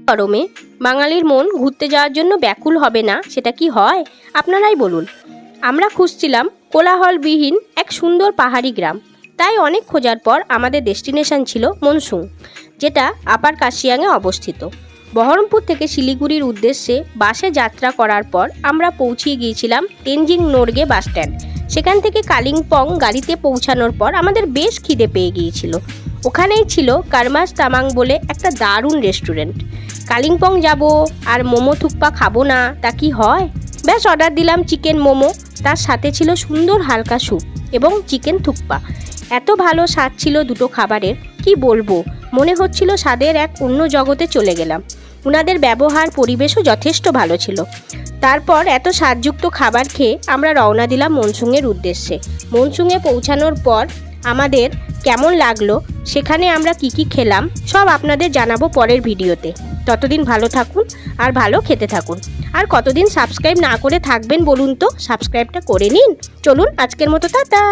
গরমে বাঙালির মন ঘুরতে যাওয়ার জন্য ব্যাকুল হবে না, সেটা কি হয় আপনারাই বলুন। আমরা খুঁজছিলাম কোলাহলবিহীন এক সুন্দর পাহাড়ি গ্রাম। তাই অনেক খোঁজার পর আমাদের ডেস্টিনেশন ছিল মনসুং, যেটা আপার কাশিয়াংয়ে অবস্থিত। বহরমপুর থেকে শিলিগুড়ির উদ্দেশ্যে বাসে যাত্রা করার পর আমরা পৌঁছিয়ে গিয়েছিলাম তেনজিং নোরগে বাস স্ট্যান্ড। সেখান থেকে কালিম্পং গাড়িতে পৌঁছানোর পর আমাদের বেশ খিদে পেয়ে গিয়েছিল। ওখানেই ছিল কারমাস তামাং বলে একটা দারুণ রেস্টুরেন্ট। কালিম্পং যাব আর মোমো থুকপা খাবো না তা কি হয়? ব্যাস অর্ডার দিলাম চিকেন মোমো, তার সাথে ছিল সুন্দর হালকা স্যুপ এবং চিকেন থুকপা। এত ভালো স্বাদ ছিল দুটো খাবারের, কি বলবো, মনে হচ্ছিল স্বাদের এক অন্য জগতে চলে গেলাম। ওনাদের ব্যবহার পরিবেশও যথেষ্ট ভালো ছিল। তারপর এত স্বাদযুক্ত খাবার খেয়ে আমরা রওনা দিলাম মনসুংয়ের উদ্দেশ্যে। মনসুংয়ে পৌঁছানোর পর আমাদের কেমন লাগলো, সেখানে আমরা কি খেলাম সব আপনাদের জানাবো পরের ভিডিওতে। ততদিন ভালো থাকুন আর ভালো খেতে থাকুন। আর কতদিন সাবস্ক্রাইব না করে থাকবেন বলুন তো, সাবস্ক্রাইবটা করে নিন। চলুন আজকের মতো টাটা।